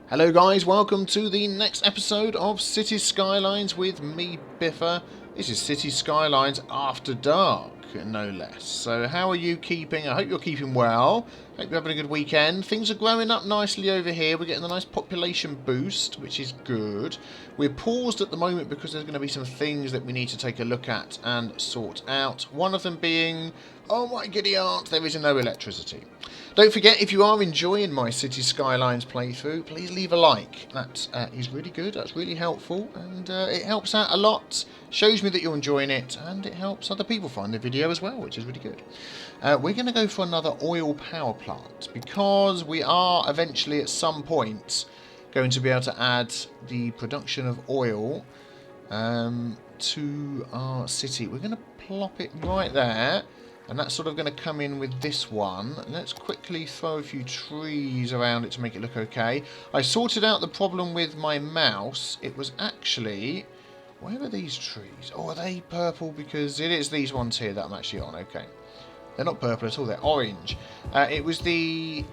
Hello guys, welcome to the next episode of City Skylines with me, Biffa. This is City Skylines After Dark, no less. So how are you keeping? I hope you're keeping well. Hope you're having a good weekend. Things are growing up nicely over here. We're getting a nice population boost, which is good. We're paused at the moment because there's going to be some things that we need to take a look at and sort out. One of them being, oh my giddy aunt, there is no electricity. Don't forget, if you are enjoying my City Skylines playthrough, please leave a like. That is really good, that's really helpful, and it helps out a lot, shows me that you're enjoying it, and it helps other people find the video as well, which is really good. We're going to go for another oil power plant, because we are eventually at some point going to be able to add the production of oil to our city. We're going to plop it right there. And that's sort of going to come in with this one. Let's quickly throw a few trees around it to make it look okay. I sorted out the problem with my mouse. It was actually... Where are these trees? Oh, are they purple? Because it is these ones here that I'm actually on. Okay. They're not purple at all. They're orange. It was the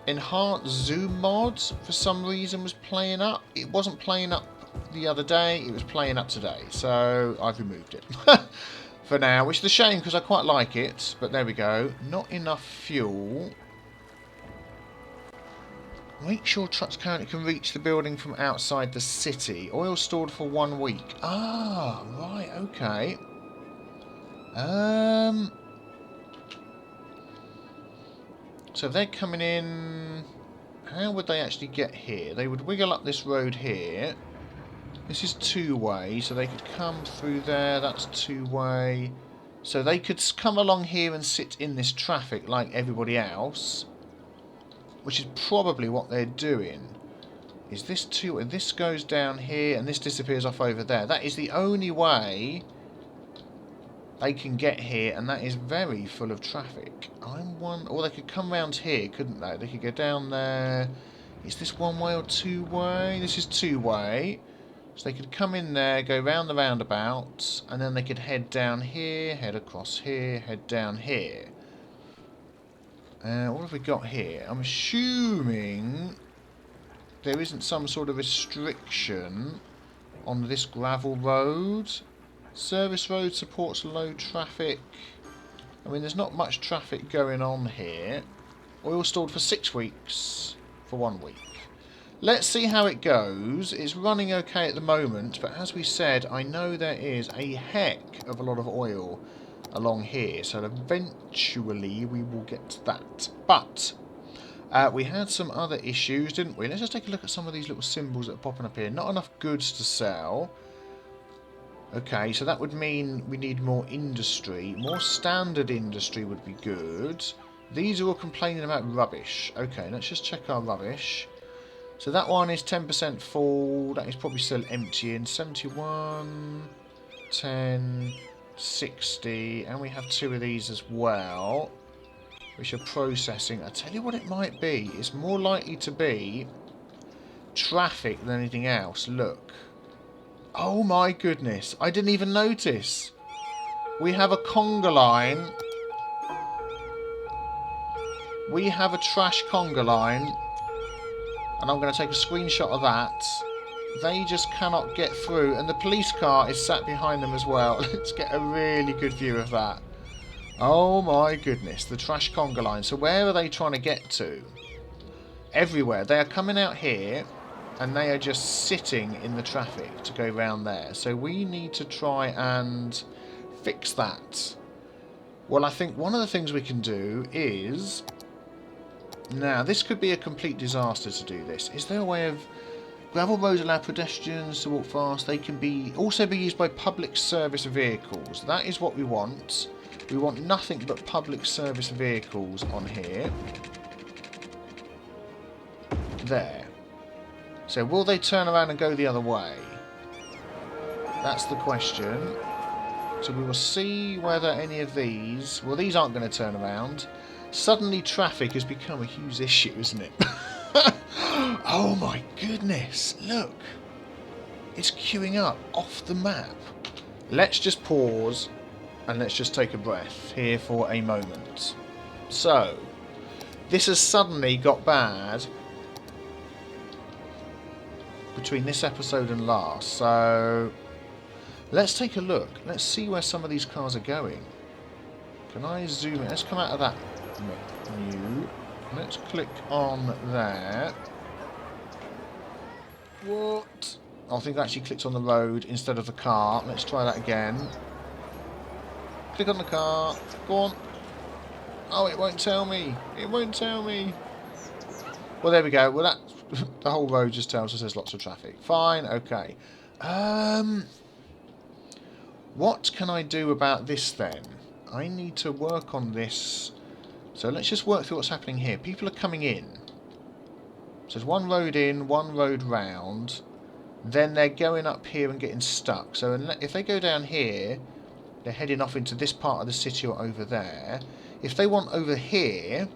enhanced zoom mod for some reason was playing up. It wasn't playing up the other day. It was playing up today. So I've removed it. For now, which is a shame because I quite like it, but there we go. Not enough fuel. Make sure trucks currently can reach the building from outside the city. Oil stored for 1 week. Ah, right, okay. So if they're coming in, how would they actually get here? They would wiggle up this road here. This is two-way, so they could come through there. That's two-way. So they could come along here and sit in this traffic like everybody else, which is probably what they're doing. Is this two-way? This goes down here, and this disappears off over there. That is the only way they can get here, and that is very full of traffic. Or they could come round here, couldn't they? They could go down there. Is this one-way or two-way? This is two-way. So they could come in there, go round the roundabout, and then they could head down here, head across here, head down here. What have we got here? I'm assuming there isn't some sort of restriction on this gravel road. Service road supports low traffic. I mean, there's not much traffic going on here. Oil stored for 6 weeks for 1 week. Let's see how it goes. It's running okay at the moment, but as we said, I know there is a heck of a lot of oil along here, so eventually we will get to that. But we had some other issues, didn't we? Let's just take a look at some of these little symbols that are popping up here. Not enough goods to sell. Okay, so that would mean we need more industry. More standard industry would be good. These are all complaining about rubbish. Okay, let's just check our rubbish. So that one is 10% full. That is probably still emptying. 71, 10, 60. And we have 2 of these as well, which are processing. I tell you what it might be. It's more likely to be traffic than anything else. Look. Oh my goodness. I didn't even notice. We have a Conga line. We have a trash Conga line. And I'm going to take a screenshot of that. They just cannot get through. And the police car is sat behind them as well. Let's get a really good view of that. Oh my goodness. The trash Conga line. So where are they trying to get to? Everywhere. They are coming out here. And they are just sitting in the traffic to go round there. So we need to try and fix that. Well, I think one of the things we can do is... Now, this could be a complete disaster to do this. Is there a way of... Gravel roads allow pedestrians to walk fast. They can also be used by public service vehicles. That is what we want. We want nothing but public service vehicles on here. There. So will they turn around and go the other way? That's the question. So we will see whether any of these... Well, these aren't going to turn around. Suddenly traffic has become a huge issue, isn't it? Oh my goodness, look. It's queuing up off the map. Let's just pause and let's just take a breath here for a moment. So, this has suddenly got bad between this episode and last. So let's take a look. Let's see where some of these cars are going. Can I zoom in? Let's come out of that menu. Let's click on there. What? I think I actually clicked on the road instead of the car. Let's try that again. Click on the car. Go on. Oh, it won't tell me. It won't tell me. Well, there we go. Well, that the whole road just tells us there's lots of traffic. Fine. Okay. What can I do about this then? I need to work on this. So let's just work through what's happening here. People are coming in. So there's one road in, one road round. Then they're going up here and getting stuck. So if they go down here, they're heading off into this part of the city or over there. If they want over here,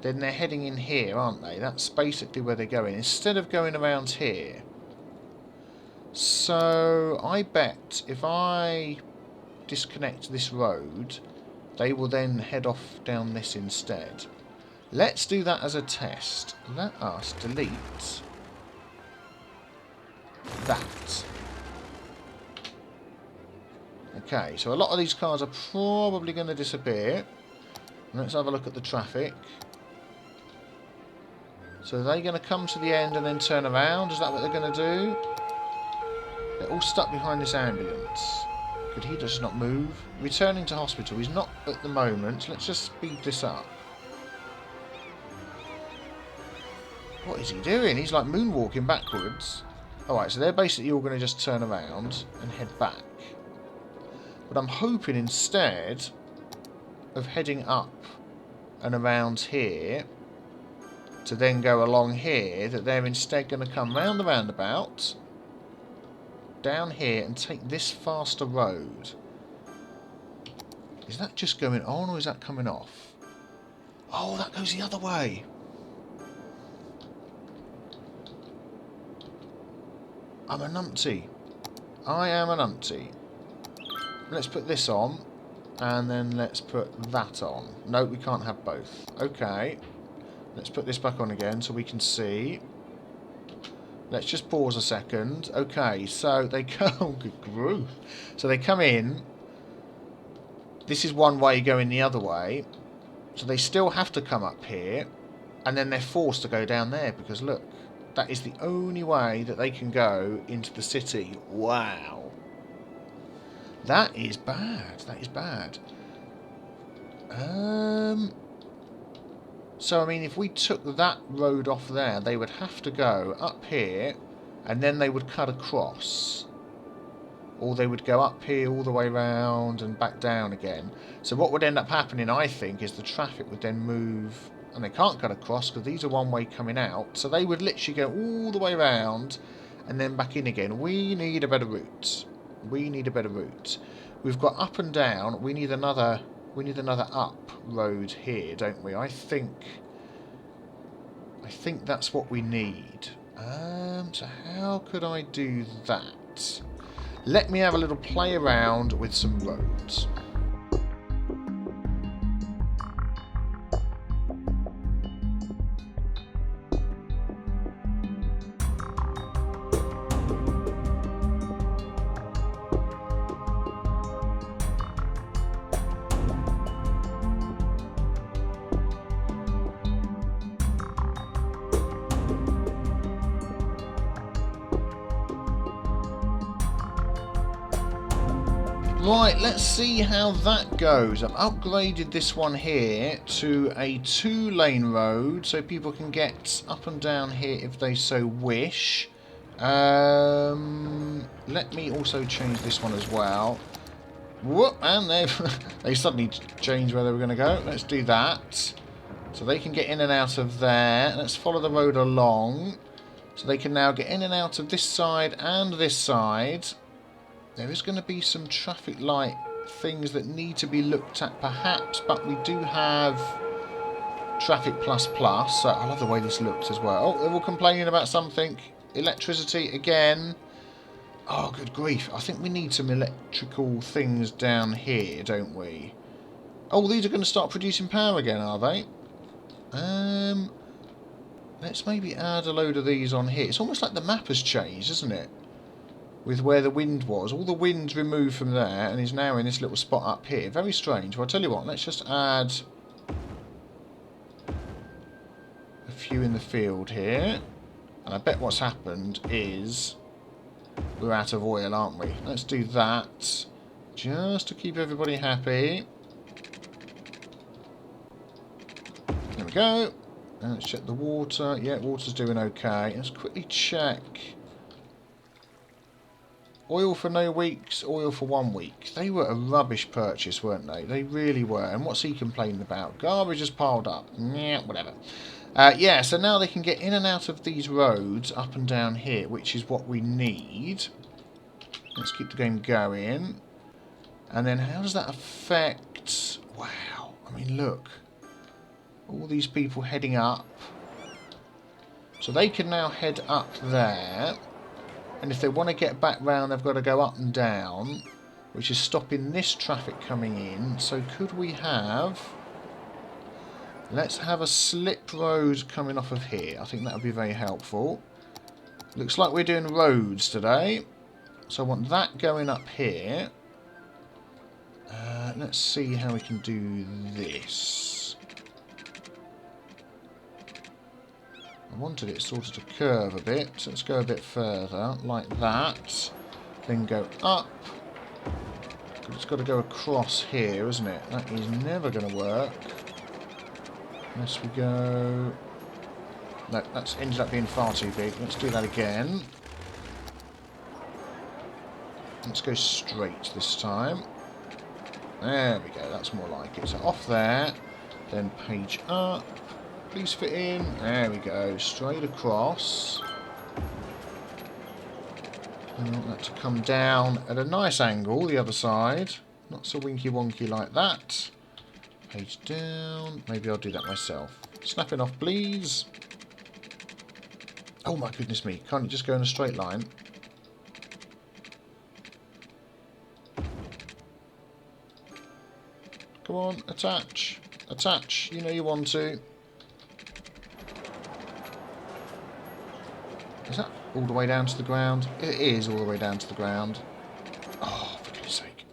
then they're heading in here, aren't they? That's basically where they're going, instead of going around here. So I bet if I disconnect this road, they will then head off down this instead. Let's do that as a test. Let us delete that. Okay, so a lot of these cars are probably going to disappear. Let's have a look at the traffic. So are they going to come to the end and then turn around? Is that what they're going to do? They're all stuck behind this ambulance. Could he just not move? Returning to hospital. He's not at the moment. Let's just speed this up. What is he doing? He's like moonwalking backwards. Alright, so they're basically all going to just turn around and head back. But I'm hoping instead of heading up and around here to then go along here, that they're instead going to come round the roundabout, down here and take this faster road. Is that just going on or is that coming off? Oh, that goes the other way. I'm a numpty. I am a numpty. Let's put this on and then let's put that on. No, we can't have both. Okay. Let's put this back on again so we can see. Let's just pause a second. Okay, so they go... Oh, good grief. So they come in. This is one way going the other way. So they still have to come up here. And then they're forced to go down there because, look, that is the only way that they can go into the city. Wow. That is bad. That is bad. So, I mean, if we took that road off there, they would have to go up here, and then they would cut across. Or they would go up here all the way round and back down again. So what would end up happening, I think, is the traffic would then move... And they can't cut across because these are one-way coming out. So they would literally go all the way round and then back in again. We need a better route. We need a better route. We've got up and down. We need another up road here, don't we? I think that's what we need. So how could I do that? Let me have a little play around with some roads. Right, let's see how that goes. I've upgraded this one here to a 2-lane road so people can get up and down here if they so wish. Let me also change this one as well. Whoop, and they suddenly changed where they were going to go. Let's do that. So they can get in and out of there. Let's follow the road along. So they can now get in and out of this side and this side. There is going to be some traffic light things that need to be looked at perhaps, but we do have traffic plus plus, so I love the way this looks as well. Oh, they're all complaining about something. Electricity again. Oh, good grief. I think we need some electrical things down here, don't we? Oh, these are going to start producing power again, are they? let's maybe add a load of these on here. It's almost like the map has changed, isn't it? With where the wind was. All the wind's removed from there and is now in this little spot up here. Very strange. Well, I'll tell you what, let's just add a few in the field here. And I bet what's happened is we're out of oil, aren't we? Let's do that. Just to keep everybody happy. There we go. And let's check the water. Yeah, water's doing okay. Let's quickly check. Oil for no weeks, oil for 1 week. They were a rubbish purchase, weren't they? They really were. And what's he complaining about? Garbage is piled up. Yeah, whatever. Yeah, so now they can get in and out of these roads up and down here, which is what we need. Let's keep the game going. And then how does that affect... Wow. I mean, look. All these people heading up. So they can now head up there. And if they want to get back round, they've got to go up and down, which is stopping this traffic coming in. So could we have... Let's have a slip road coming off of here. I think that would be very helpful. Looks like we're doing roads today. So I want that going up here. Let's see how we can do this. I wanted it sort of to curve a bit, so let's go a bit further, like that. Then go up. It's got to go across here, isn't it? That is never going to work. Unless we go... No, that's ended up being far too big. Let's do that again. Let's go straight this time. There we go, that's more like it. So off there, then page up. Please fit in. There we go, straight across. And I want that to come down at a nice angle, the other side. Not so winky wonky like that. Page down. Maybe I'll do that myself. Snap it off, please. Oh my goodness me, can't it just go in a straight line? Come on, attach. Attach. You know you want to. Is that all the way down to the ground? It is all the way down to the ground. Oh, for goodness sake.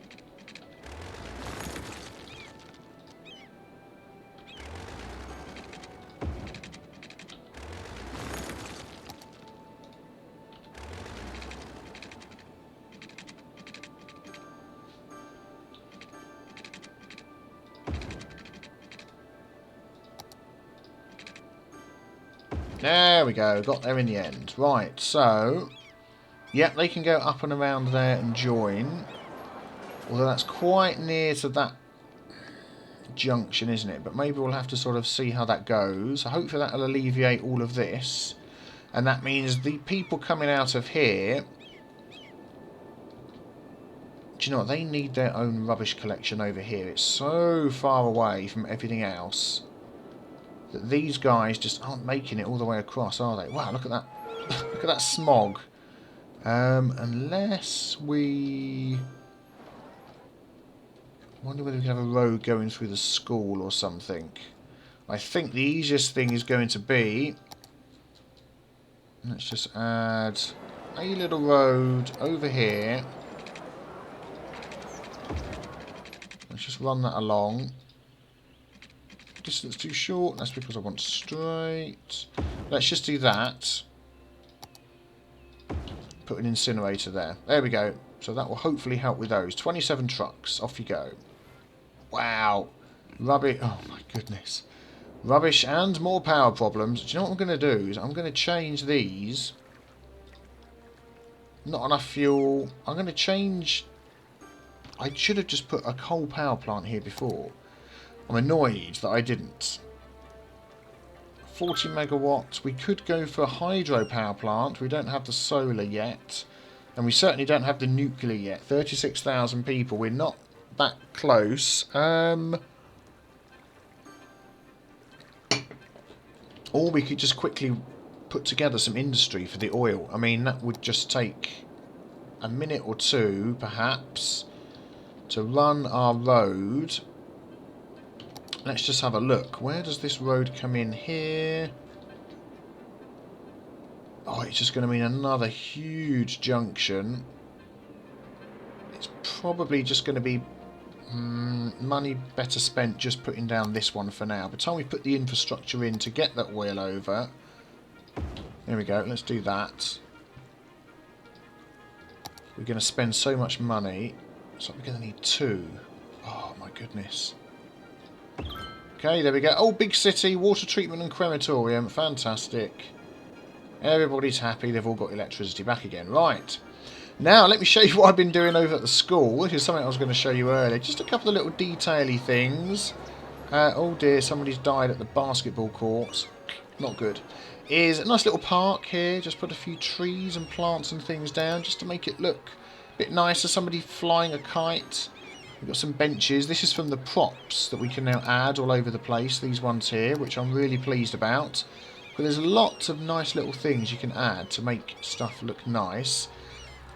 There we go, got there in the end. Right, so... Yep, they can go up and around there and join. Although that's quite near to that junction, isn't it? But maybe we'll have to sort of see how that goes. So hopefully that will alleviate all of this. And that means the people coming out of here... Do you know what? They need their own rubbish collection over here. It's so far away from everything else that these guys just aren't making it all the way across, are they? Wow, look at that. Look at that smog. Unless we... I wonder whether we can have a road going through the school or something. I think the easiest thing is going to be... Let's just add a little road over here. Let's just run that along. Distance too short. That's because I want straight. Let's just do that. Put an incinerator there. There we go. So that will hopefully help with those. 27 trucks. Off you go. Wow. Rubbish. Oh my goodness. Rubbish and more power problems. Do you know what I'm going to do? Is I'm going to change these. Not enough fuel. I'm going to change... I should have just put a coal power plant here before. I'm annoyed that I didn't. 40 megawatts. We could go for a hydro power plant. We don't have the solar yet. And we certainly don't have the nuclear yet. 36,000 people. We're not that close. Or we could just quickly put together some industry for the oil. I mean, that would just take a minute or two, perhaps, to run our road. Let's just have a look. Where does this road come in here? Oh, it's just going to mean another huge junction. It's probably just going to be money better spent just putting down this one for now. By the time we put the infrastructure in to get that wheel over... There we go, let's do that. We're going to spend so much money, so we're going to need 2. Oh my goodness. Okay, there we go. Oh, big city, water treatment and crematorium. Fantastic. Everybody's happy, they've all got electricity back again. Right. Now, let me show you what I've been doing over at the school. This is something I was going to show you earlier. Just a couple of little detaily things. Oh dear, somebody's died at the basketball court. Not good. Is a nice little park here. Just put a few trees and plants and things down just to make it look a bit nicer. Somebody flying a kite. We've got some benches. This is from the props that we can now add all over the place. These ones here, which I'm really pleased about. But there's lots of nice little things you can add to make stuff look nice.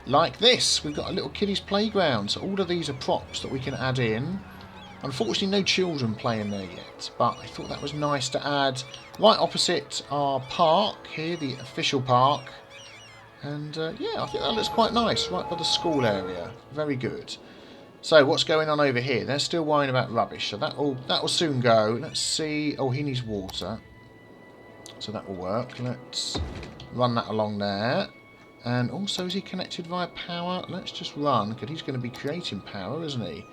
Like this. We've got a little kiddies playground. So all of these are props that we can add in. Unfortunately, no children playing there yet, but I thought that was nice to add right opposite our park here, the official park. And yeah, I think that looks quite nice, right by the school area. Very good. So what's going on over here? They're still worrying about rubbish, so that will soon go. Let's see. Oh, he needs water, so that will work. Let's run that along there. And also, is he connected via power? Let's just run, because he's going to be creating power, isn't he?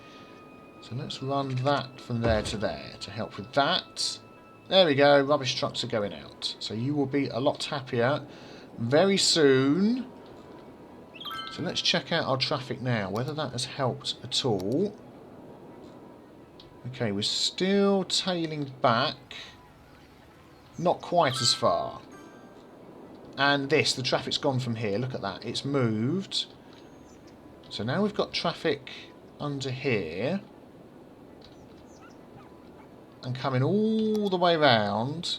So let's run that from there to there to help with that. There we go, rubbish trucks are going out. So you will be a lot happier very soon. So let's check out our traffic now, whether that has helped at all. Okay, we're still tailing back. Not quite as far. And this, the traffic's gone from here, look at that, it's moved. So now we've got traffic under here. And coming all the way round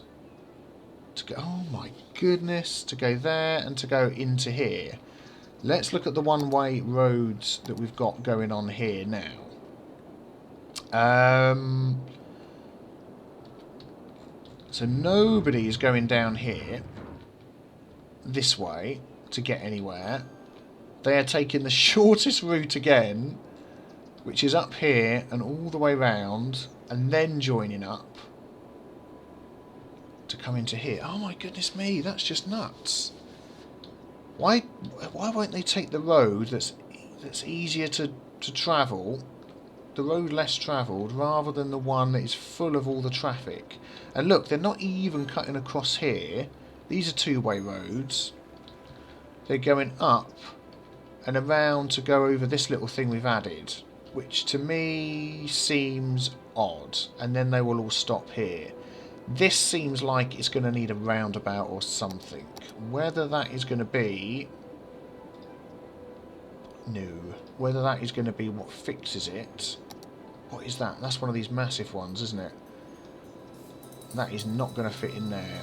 to go, oh my goodness, to go there and to go into here. Let's look at the one-way roads that we've got going on here now. So nobody is going down here this way to get anywhere. They are taking the shortest route again, which is up here and all the way round, and then joining up to come into here. Oh my goodness me, that's just nuts. Why won't they take the road that's easier to travel, the road less travelled, rather than the one that is full of all the traffic? And look, they're not even cutting across here. These are two-way roads. They're going up and around to go over this little thing we've added, which to me seems odd. And then they will all stop here. This seems like it's going to need a roundabout or something. Whether that is going to be... No. Whether that is going to be what fixes it... What is that? That's one of these massive ones, isn't it? That is not going to fit in there.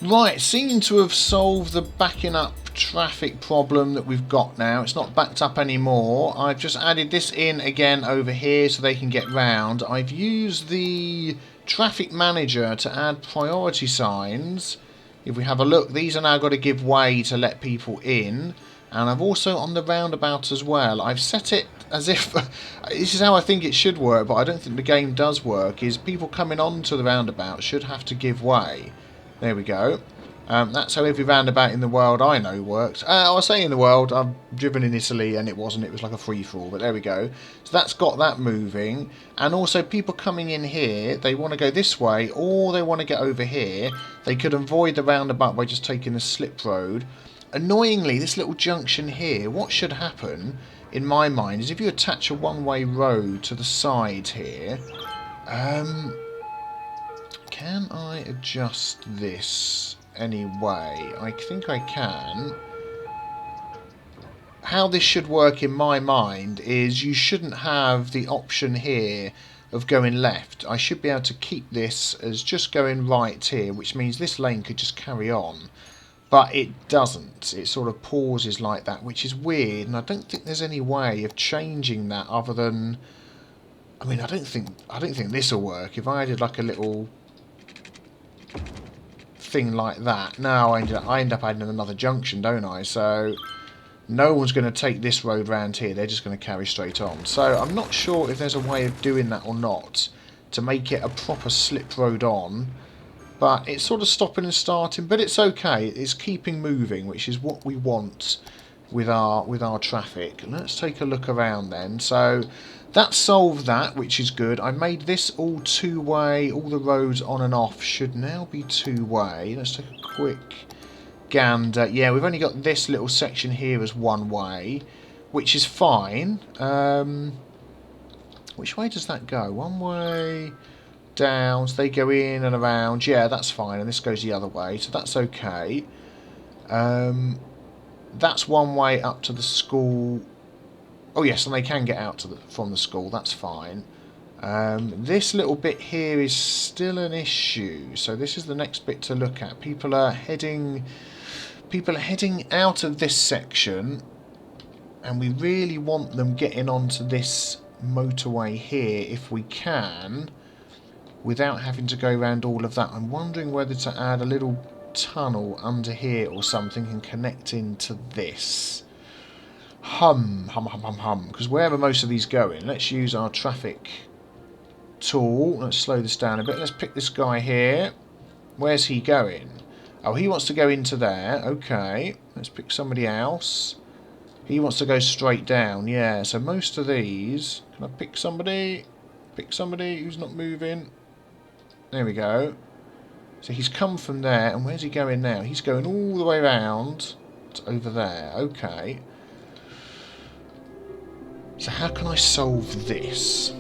Right, seem to have solved the backing up traffic problem that we've got now. It's not backed up anymore. I've just added this in again over here so they can get round. I've used the traffic manager to add priority signs. If we have a look, these are now got to give way to let people in. And I've also, on the roundabout as well, I've set it as if... this is how I think it should work, but I don't think the game does work, is people coming onto the roundabout should have to give way. There we go. That's how every roundabout in the world I know works. I was saying in the world, I've driven in Italy and it wasn't. It was like a free-for-all, but there we go. So that's got that moving. And also people coming in here, they want to go this way or they want to get over here. They could avoid the roundabout by just taking the slip road. annoyingly, this little junction here, what should happen, in my mind, is if you attach a one-way road to the side here... can I adjust this anyway? I think I can. How this should work in my mind is you shouldn't have the option here of going left. I should be able to keep this as just going right here, which means this lane could just carry on. But it doesn't. It sort of pauses like that, which is weird, and I don't think there's any way of changing that other than... I mean, I don't think this will work. If I added like a little thing like that, now I end up adding another junction, don't I? So no one's going to take this road round here. They're just going to carry straight on. So I'm not sure if there's a way of doing that or not to make it a proper slip road on. But it's sort of stopping and starting, but it's okay. It's keeping moving, which is what we want with our traffic. Let's take a look around then. So that solved that, which is good. I made this all two-way. All the roads on and off should now be two-way. Let's take a quick gander. Yeah, we've only got this little section here as one-way, which is fine. Which way does that go? One way... down, so they go in and around. Yeah, that's fine, and this goes the other way, so that's okay. That's one way up to the school. Oh yes, and they can get out from the school, that's fine. This little bit here is still an issue, so this is the next bit to look at. People are heading out of this section, and we really want them getting onto this motorway here if we can, without having to go around all of that. I'm wondering whether to add a little tunnel under here or something and connect into this. Hum, because wherever most of these going, let's use our traffic tool. Let's slow this down a bit. Let's pick this guy here. Where's he going? Oh, he wants to go into there. Okay, let's pick somebody else. He wants to go straight down. Yeah, so most of these... Can I pick somebody? Pick somebody who's not moving. There we go. So he's come from there, and where's he going now? He's going all the way around to over there. Okay. So how can I solve this?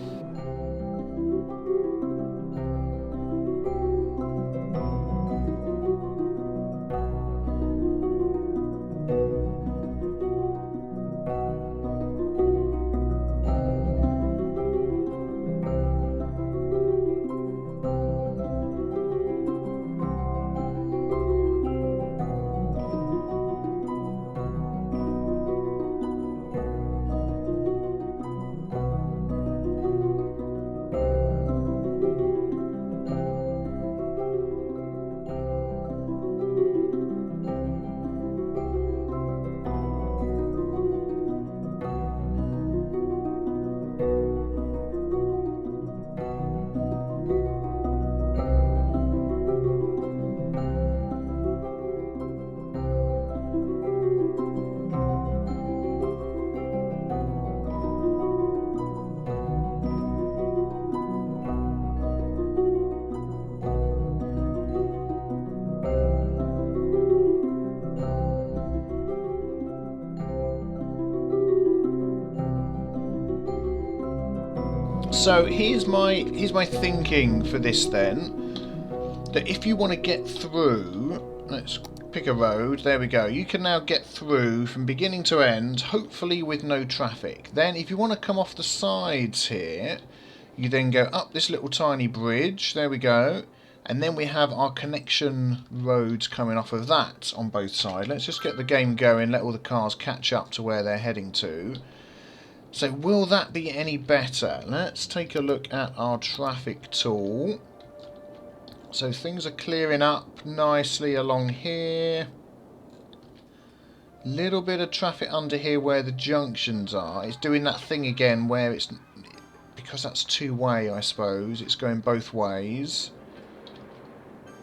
So here's my thinking for this then. That if you want to get through, let's pick a road, there we go. You can now get through from beginning to end, hopefully with no traffic. Then if you want to come off the sides here, you then go up this little tiny bridge, there we go. And then we have our connection roads coming off of that on both sides. Let's just get the game going, let all the cars catch up to where they're heading to. So will that be any better? Let's take a look at our traffic tool. So things are clearing up nicely along here. Little bit of traffic under here where the junctions are. It's doing that thing again where it's... because that's two-way, I suppose. It's going both ways.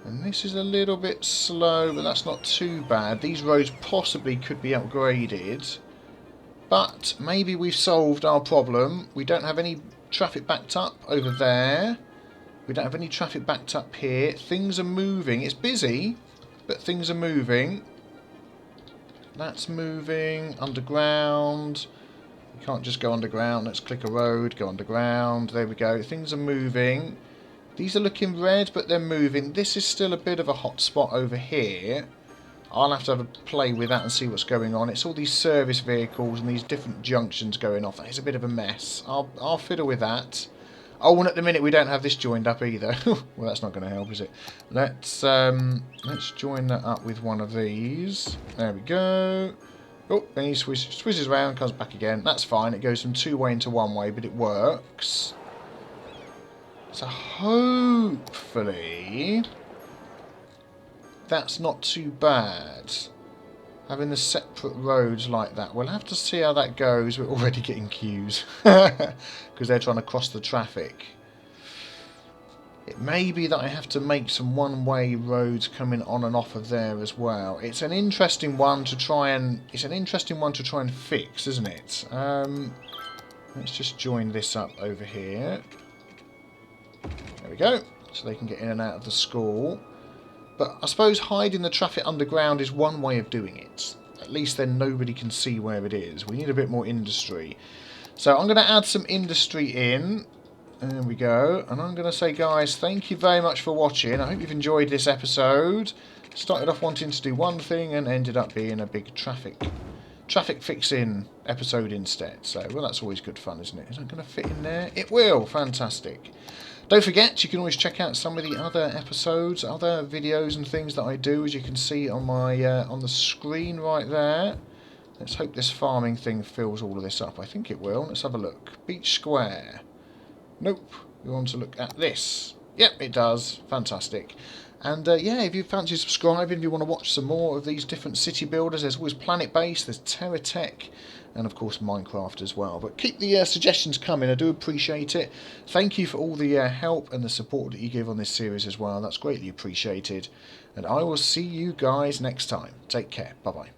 And this is a little bit slow, but that's not too bad. These roads possibly could be upgraded. But maybe we've solved our problem. We don't have any traffic backed up over there. We don't have any traffic backed up here. Things are moving. It's busy, but things are moving. That's moving. Underground. You can't just go underground. Let's click a road, go underground. There we go. Things are moving. These are looking red, but they're moving. This is still a bit of a hot spot over here. I'll have to have a play with that and see what's going on. It's all these service vehicles and these different junctions going off. It's a bit of a mess. I'll fiddle with that. Oh, and at the minute we don't have this joined up either. Well, that's not going to help, is it? Let's join that up with one of these. There we go. Oh, and he swizzes around, comes back again. That's fine. It goes from two-way into one-way, but it works. So hopefully that's not too bad. Having the separate roads like that. We'll have to see how that goes. We're already getting queues. Because they're trying to cross the traffic. It may be that I have to make some one-way roads coming on and off of there as well. It's an interesting one to try and fix, isn't it? Let's just join this up over here. There we go. So they can get in and out of the school. But I suppose hiding the traffic underground is one way of doing it. At least then nobody can see where it is. We need a bit more industry. So I'm going to add some industry in. There we go. And I'm going to say, guys, thank you very much for watching. I hope you've enjoyed this episode. Started off wanting to do one thing and ended up being a big traffic fixing episode instead. So, well, that's always good fun, isn't it? Is that going to fit in there? It will. Fantastic. Don't forget, you can always check out some of the other episodes, other videos and things that I do, as you can see on my on the screen right there. Let's hope this farming thing fills all of this up. I think it will. Let's have a look. Beach Square. Nope. We want to look at this. Yep, it does. Fantastic. And yeah, if you fancy subscribing, if you want to watch some more of these different city builders, there's always Planet Base, there's Terra Tech, and of course Minecraft as well. But keep the suggestions coming, I do appreciate it. Thank you for all the help and the support that you give on this series as well, that's greatly appreciated. And I will see you guys next time. Take care, bye bye.